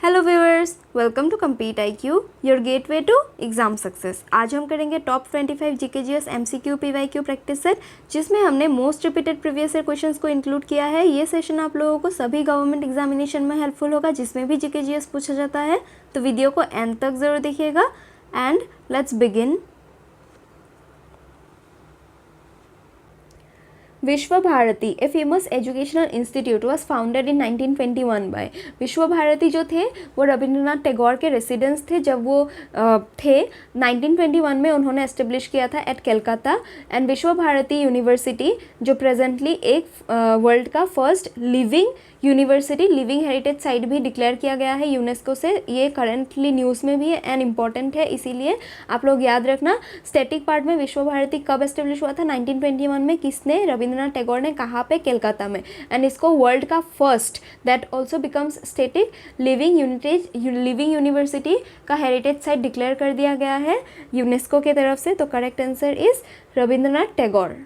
Hello viewers, welcome to Compete IQ, your gateway to exam success. आज हम करेंगे top 25 GKGS MCQ PYQ practice set, जिसमें हमने most repeated previous year questions को include किया है। ये सेशन आप लोगों को सभी गवर्नमेंट एग्जामिनेशन में हेल्पफुल होगा, जिसमें भी GKGS पूछा जाता है। तो वीडियो को एंड तक ज़रूर देखिएगा and let's begin. Vishwa Bharati, a famous educational institute was founded in 1921 by. Vishwa Bharati जो थे वो रविंद्रनाथ टैगोर के रेसिडेंस थे जब वो थे 1921 में उन्होंने एस्टेब्लिश किया था एट कलकत्ता। एंड विश्व भारती यूनिवर्सिटी जो प्रेजेंटली एक वर्ल्ड का first living university, living heritage site भी डिक्लेयर किया गया है यूनेस्को से। ये करंटली न्यूज़ में भी है एंड इम्पॉर्टेंट है, इसीलिए आप लोग याद रखना। स्टैटिक पार्ट में विश्व भारती कब एस्टेब्लिश हुआ था? 1921 में। किसने? रविंद्रनाथ टैगोर ने। कहाँ पे? कलकत्ता में। एंड इसको वर्ल्ड का first that also becomes static living university का हेरिटेज साइट डिक्लेयर कर दिया गया है यूनेस्को के तरफ से। तो correct answer is Rabindranath Tagore.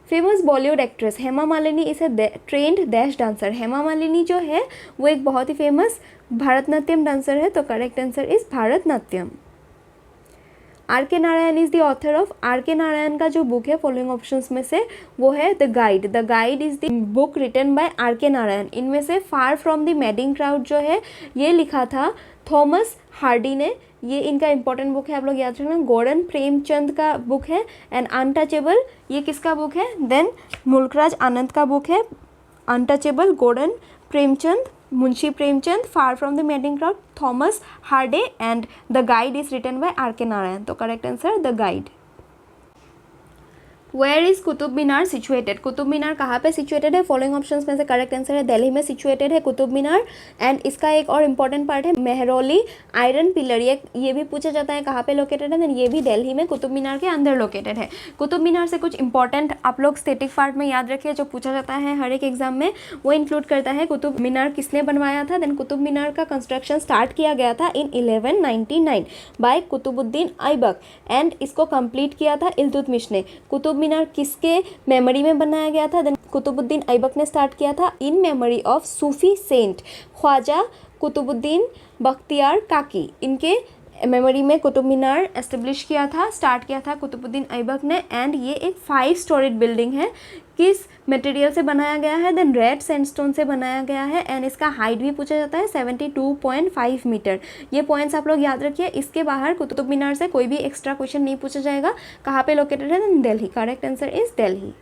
Famous Bollywood actress Hema Malini is a trend dash dancer. Hema Malini जो है वो एक बहुत ही फेमस भारतनाट्यम डांसर है। तो correct answer is Bharatanatyam. R.K. Narayan is the author of. R.K. Narayan का जो बुक है फॉलोइंग ऑप्शंस में से वो है the Guide. The guide is the book written by R.K. Narayan. इनमें से Far from the madding Crowd जो है ये लिखा था थॉमस हार्डी ने। ये इनका इंपॉर्टेंट बुक है, आप लोग याद रखना। गॉर्डन प्रेमचंद का बुक है। एंड अनटचेबल ये किसका बुक है? देन मुल्कराज आनंद का बुक है untouchable. Godan Premchand, Munshi Premchand, far from the madding crowd, Thomas Hardy and the guide is written by R.K. Narayan. तो correct answer the guide. Where is Qutub Minar situated? Qutub Minar कहाँ पे सिचुएटेड है? फॉलोइंग ऑप्शंस में से करेक्ट आंसर है दिल्ली में सिचुएटेड है कुतुब मीनार। एंड इसका एक और इम्पॉर्टेंट पार्ट है मेहरौली आयरन पिलर। ये भी पूछा जाता है कहाँ पे लोकेटेड है। देन ये भी दिल्ली में कुतुब मीनार के अंदर लोकेटेड है। कुतुब मीनार से कुछ इंपॉर्टेंट आप लोग स्टैटिक पार्ट में याद रखिए जो पूछा जाता है हर एक एग्जाम में, वो इंक्लूड करता है कुतुब मीनार किसने बनवाया था। देन कुतुब मीनार का कंस्ट्रक्शन स्टार्ट किया गया था इन 1199 बाय कुतुबुद्दीन ऐबक एंड इसको कंप्लीट किया था इल्तुतमिश ने। कुतुब मीनार किसके मेमोरी में बनाया गया था? देन कुतुबुद्दीन ऐबक ने स्टार्ट किया था in memory of Sufi saint Khwaja Qutbuddin Bakhtiyar Kaki. इनके मेमोरी में कुतुब मीनार एस्टेब्लिश किया था, स्टार्ट किया था कुतुबुद्दीन ऐबक ने। एंड ये एक 5 स्टोरीड बिल्डिंग है। किस मटेरियल से बनाया गया है? देन रेड सैंडस्टोन से बनाया गया है। एंड इसका हाइट भी पूछा जाता है 72.5 मीटर। ये पॉइंट्स आप लोग याद रखिए। इसके बाहर कुतुब मीनार से कोई भी एक्स्ट्रा क्वेश्चन नहीं पूछा जाएगा। कहाँ पे लोकेटेड है? Then Delhi. Correct answer is Delhi.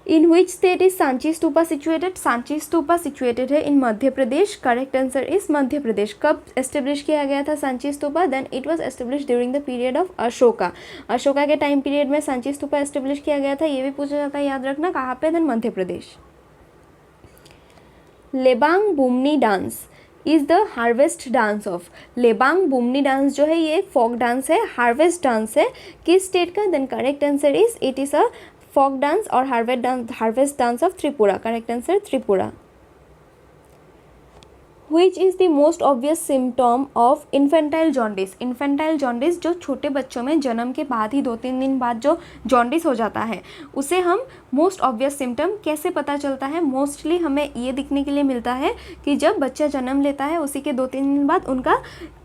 In which state is Sanchi Stupa situated? Sanchi Stupa situated है in Madhya Pradesh. Correct answer is Madhya Pradesh. कब एस्टेब्लिश किया गया था Sanchi Stupa? Then it was establish during the period of Ashoka. Ashoka के टाइम पीरियड में सांची स्तूपा एस्टेब्लिश किया गया था। ये भी पूछा जाता है, याद रखना कहाँ पे? Then Madhya Pradesh. Lebang Boomani dance is the harvest dance of. Lebang Boomani dance जो है ये एक फोक डांस है, हार्वेस्ट डांस है। किस स्टेट का? Then correct answer is it is a folk dance और harvest dance of Tripura. Correct answer Tripura. Which is the most obvious symptom of infantile jaundice? Infantile jaundice जो छोटे बच्चों में जन्म के बाद ही 2-3 दिन बाद जो जॉन्डिस हो जाता है उसे हम मोस्ट ऑब्वियस सिम्टम कैसे पता चलता है? मोस्टली हमें ये दिखने के लिए मिलता है कि जब बच्चा जन्म लेता है उसी के 2-3 दिन बाद उनका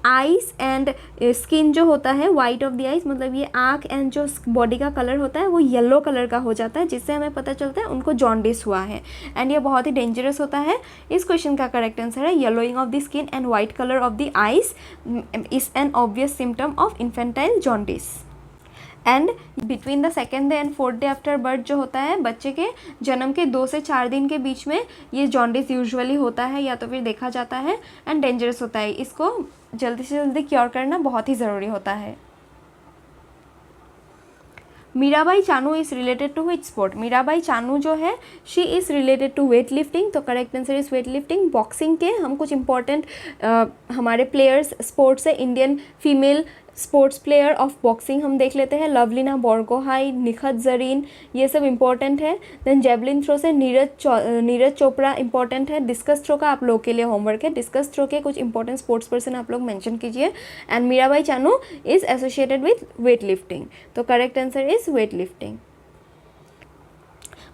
आइज़ एंड स्किन जो होता है वाइट ऑफ द आइज़, मतलब ये आँख एंड जो बॉडी का कलर होता है वो येलो कलर का हो जाता है, जिससे हमें पता चलता है उनको जॉन्डिस हुआ है। एंड ये बहुत ही डेंजरस होता है। इस क्वेश्चन का करेक्ट आंसर है yellowing of the skin and white colour of the eyes is an obvious symptom of infantile jaundice. And between the second day and 4th day after birth जो होता है बच्चे के जन्म के 2 से 4 दिन के बीच में ये जॉन्डिस यूजुअली होता है या तो फिर देखा जाता है एंड डेंजरस होता है। इसको जल्दी से जल्दी क्योर करना बहुत ही ज़रूरी होता है। Mirabai Chanu is related to which sport? Mirabai Chanu जो है she is related to weight lifting. तो correct answer is weight lifting. Boxing के हम कुछ इंपॉर्टेंट हमारे प्लेयर्स स्पोर्ट्स से Indian female sports player of boxing हम देख लेते हैं। लवलीना बोरगोहाई, निखत जरीन, ये सब इंपॉर्टेंट है। देन जेवलिन थ्रो से नीरज चोपड़ा इंपॉर्टेंट है। डिस्कस थ्रो का आप लोग के लिए होमवर्क है। डिस्कस थ्रो के कुछ इंपॉर्टेंट स्पोर्ट्स पर्सन आप लोग मेंशन कीजिए। And Mirabai Chanu is associated with weight lifting. तो correct answer is weight lifting.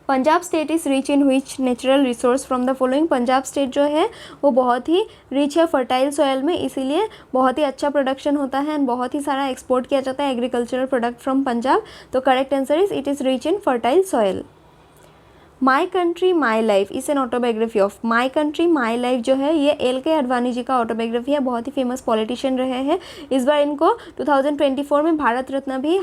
Punjab state is rich in which natural resource from the following. Punjab state जो है वो बहुत ही रिच है फर्टाइल सॉयल में, इसीलिए बहुत ही अच्छा प्रोडक्शन होता है एंड बहुत ही सारा एक्सपोर्ट किया जाता है एग्रीकल्चरल प्रोडक्ट फ्रॉम पंजाब। तो correct answer is it is rich in fertile soil. My country my life is an autobiography of. My country my life जो है ये एल.के. अडवाणी जी का ऑटोबायोग्राफी है, बहुत ही फेमस पॉलिटिशियन रहे हैं। इस बार इनको 2024 में भारत रत्न भी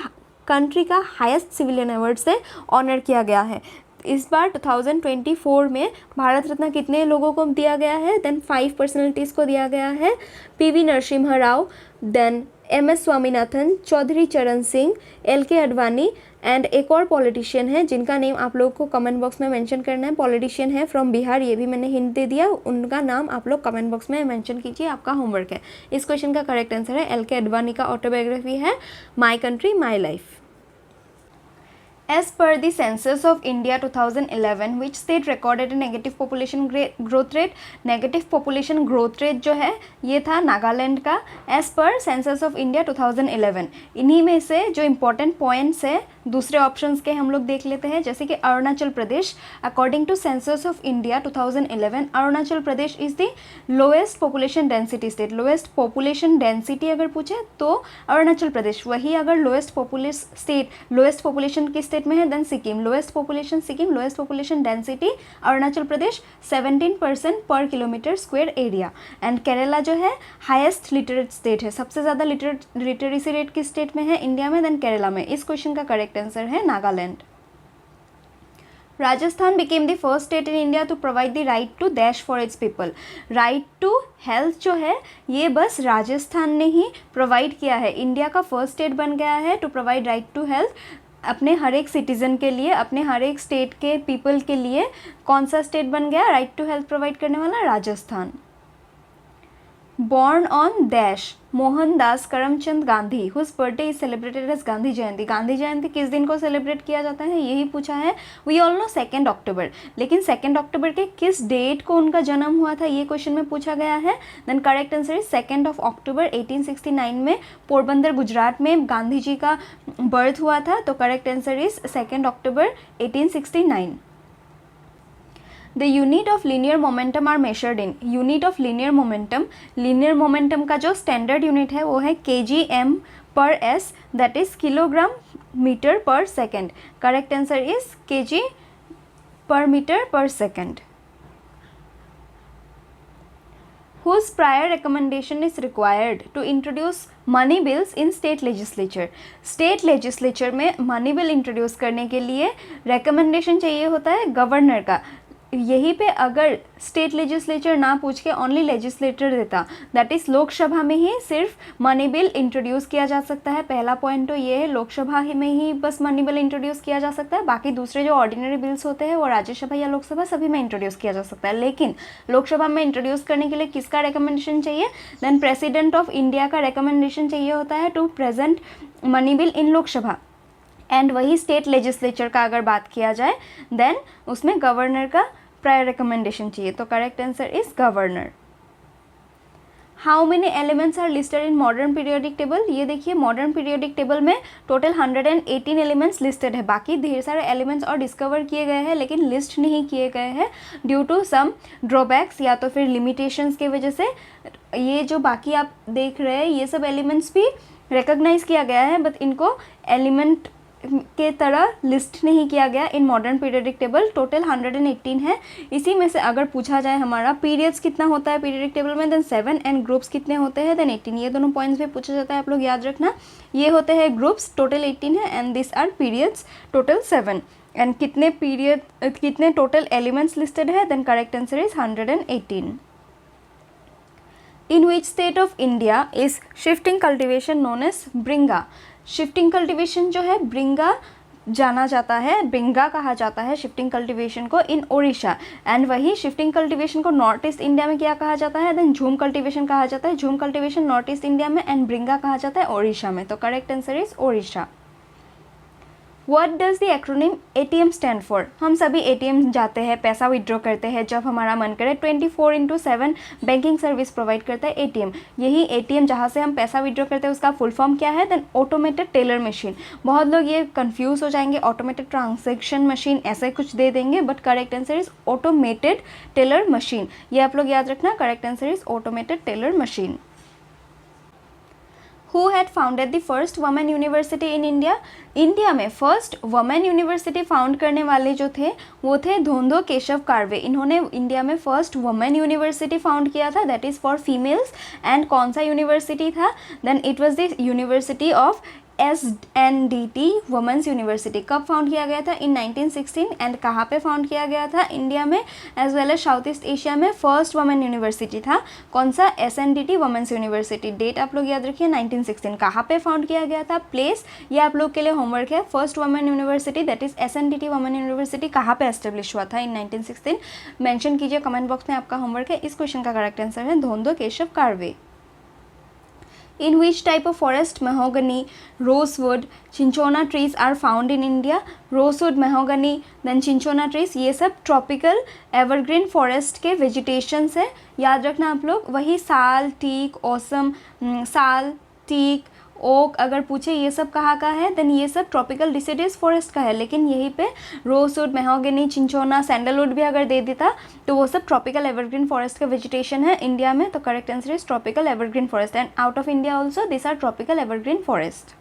कंट्री का हाईएस्ट सिविलियन अवार्ड से ऑनर किया गया है। इस बार 2024 में भारत रत्न कितने लोगों को दिया गया है? देन 5 पर्सनैलिटीज़ को दिया गया है। P V. Narasimha Rao, then M S. Swaminathan, Chaudhary Charan Singh, LK. Advani and एक और पॉलिटिशियन है जिनका नेम आप लोग को कमेंट बॉक्स में मेंशन करना है। पॉलिटिशियन है फ्रॉम बिहार, ये भी मैंने हिंट दे दिया, उनका नाम आप लोग कमेंट बॉक्स में मेंशन कीजिए, आपका होमवर्क है। इस क्वेश्चन का करेक्ट आंसर है एल.के. अडवाणी का ऑटोबायोग्राफी है माई country my life. As per the census of India 2011, which state recorded a negative population growth rate? Negative population growth rate जो है ये था नागालैंड का as per census of India 2011। इन्हीं में से जो important points है दूसरे ऑप्शंस के हम लोग देख लेते हैं, जैसे कि Arunachal Pradesh. According to census of India 2011 Arunachal Pradesh is the lowest population density state. Lowest population density अगर पूछे तो अरुणाचल प्रदेश, वही अगर लोएस्ट पॉपुलेशन किस स्टेट में है? Then Sikkim. Lowest population Sikkim, lowest population density Arunachal Pradesh 17% per kilometre square area. And Kerala जो है हाईएस्ट लिटरेट स्टेट है, सबसे ज़्यादा लिटरेसी रेट किस स्टेट में है इंडिया में? देन केरला में। इस क्वेश्चन का करेक्ट आंसर है Nagaland. Rajasthan became the first state in India to provide the right to dash for its people। Right to health जो है ये बस राजस्थान ने ही प्रोवाइड किया है, इंडिया का फर्स्ट स्टेट बन गया है to provide right to health अपने हर एक सिटीज़न के लिए, अपने हर एक स्टेट के पीपल के लिए। कौन सा स्टेट बन गया राइट टू हेल्थ प्रोवाइड करने वाला? Rajasthan. Born on dash Mohandas Karamchand Gandhi whose birthday is celebrated as Gandhi Jayanti. Gandhi Jayanti किस दिन को सेलिब्रेट किया जाता है यही पूछा है। वी ऑल नो 2 अक्टूबर, लेकिन 2 अक्टूबर के किस डेट को उनका जन्म हुआ था ये क्वेश्चन में पूछा गया है। देन करेक्ट आंसर इज 2 अक्टूबर 1869 में पोरबंदर गुजरात में गांधी जी का बर्थ हुआ था। तो correct answer is 2 October 1869। The unit of linear momentum are measured in। unit of linear momentum का जो standard unit है वो है kgm/s, that is kilogram meter per second। correct answer is kg/meter per second। Whose prior recommendation is required to introduce money bills in state legislature। State legislature में money bill introduce करने के लिए recommendation चाहिए होता है governor का। यहीं पे अगर स्टेट लेजिस्लेचर ना पूछ के ओनली लेजिस्लेटर देता, दैट इज़ लोकसभा में ही सिर्फ मनी बिल इंट्रोड्यूस किया जा सकता है। पहला पॉइंट तो ये है लोकसभा में ही बस मनी बिल इंट्रोड्यूस किया जा सकता है, बाकी दूसरे जो ऑर्डिनरी बिल्स होते हैं वो राज्यसभा या लोकसभा सभी में इंट्रोड्यूस किया जा सकता है। लेकिन लोकसभा में इंट्रोड्यूस करने के लिए किसका रिकमेंडेशन चाहिए? देन प्रेसिडेंट ऑफ इंडिया का रिकमेंडेशन चाहिए होता है to present money bill in Lok Sabha. And वही स्टेट लेजिस्लेचर का अगर बात किया जाए देन उसमें गवर्नर का प्रायर रिकमेंडेशन चाहिए। तो correct answer is governor. How many elements are listed in modern periodic table? ये देखिए मॉडर्न पीरियोडिक टेबल में टोटल 118 एलिमेंट्स लिस्टेड है। बाकी ढेर सारे एलिमेंट्स और डिस्कवर किए गए हैं लेकिन लिस्ट नहीं किए गए हैं ड्यू टू सम ड्रॉबैक्स या तो फिर लिमिटेशंस की वजह से। ये जो बाकी आप देख रहे हैं ये सब एलिमेंट्स भी रिकॉग्नाइज किया गया है बट इनको एलिमेंट के तरह लिस्ट नहीं किया गया इन मॉडर्न पीरियोडिक टेबल। टोटल 118 है। इसी में से अगर पूछा जाए हमारा पीरियड्स कितना होता है पीरियोडिक टेबल में, देन 7 एंड ग्रुप्स कितने होते हैं, देन 18। ये दोनों पॉइंट्स भी पूछा जाता है, आप लोग याद रखना। ये होते हैं ग्रुप्स, टोटल 18 है, and this are periods, total 7। And कितने टोटल एलिमेंट्स लिस्टेड है, then correct answer is 118। In which state of India is shifting cultivation known as Bringa? Shifting cultivation जो है ब्रिंगा जाना जाता है, ब्रिंगा कहा जाता है शिफ्टिंग कल्टिवेशन को इन ओडिशा। एंड वही शिफ्टिंग कल्टिवेशन को नॉर्थ ईस्ट इंडिया में क्या कहा जाता है, देन झूम कल्टिवेशन कहा जाता है। झूम कल्टिवेशन नॉर्थ ईस्ट इंडिया में एंड ब्रिंगा कहा जाता है ओडिशा में। तो correct answer is Odisha. What does the acronym ATM stand for? हम सभी ATM जाते हैं, पैसा विड्रॉ करते हैं जब हमारा मन करे। 24/7 बैंकिंग सर्विस प्रोवाइड करता है ATM। यही ATM जहाँ से हम पैसा विड्रॉ करते हैं उसका फुल फॉर्म क्या है? Then automated teller machine. बहुत लोग ये कंफ्यूज हो जाएंगे, ऑटोमेटेड ट्रांजैक्शन मशीन ऐसे कुछ दे देंगे, but correct answer is automated teller machine. ये आप लोग याद रखना, correct answer is automated teller machine. Who had founded the first women university in India? India में फर्स्ट वुमेन यूनिवर्सिटी फाउंड करने वाले जो थे वो थे धोंदो केशव कार्वे। इन्होंने इंडिया में फर्स्ट वुमेन यूनिवर्सिटी फाउंड किया था, that is for females. And कौन सा यूनिवर्सिटी था? Then it was the university of SNDT women's university. कब फाउंड किया गया था? इन 1916। एंड कहाँ पे फाउंड किया गया था? इंडिया में as well as South East Asia में फर्स्ट वुमेन यूनिवर्सिटी था। कौन सा? SNDT women's university. डेट आप लोग याद रखिए 1916। कहाँ पे फाउंड किया गया था? प्लेस, ये आप लोग के लिए होमवर्क है। First women university that is SNDT women university कहाँ पे एस्टेब्लिश हुआ था इन 1916? मेंशन कीजिए कमेंट बॉक्स में, आपका होमवर्क है। इस क्वेश्चन का करेक्ट आंसर है धोंदो Keshav Karve. In which type of forest mahogany, rosewood, cinchona trees are found in India? rosewood, mahogany, then cinchona trees, ये सब ट्रॉपिकल एवरग्रीन फॉरेस्ट के वेजिटेशंस है। याद रखना आप लोग। वही साल, टीक, ओसम, साल, टीक, ओक अगर पूछे ये सब कहाँ का है, देन ये सब ट्रॉपिकल डिसिडियस फॉरेस्ट का है। लेकिन यहीं पे रोजवुड, मेहोगनी, चिंचोना, सैंडलवुड भी अगर दे देता तो वो सब ट्रॉपिकल एवरग्रीन फॉरेस्ट का वेजिटेशन है इंडिया में। तो correct answer is tropical evergreen forest. And out of India also this are tropical evergreen forest.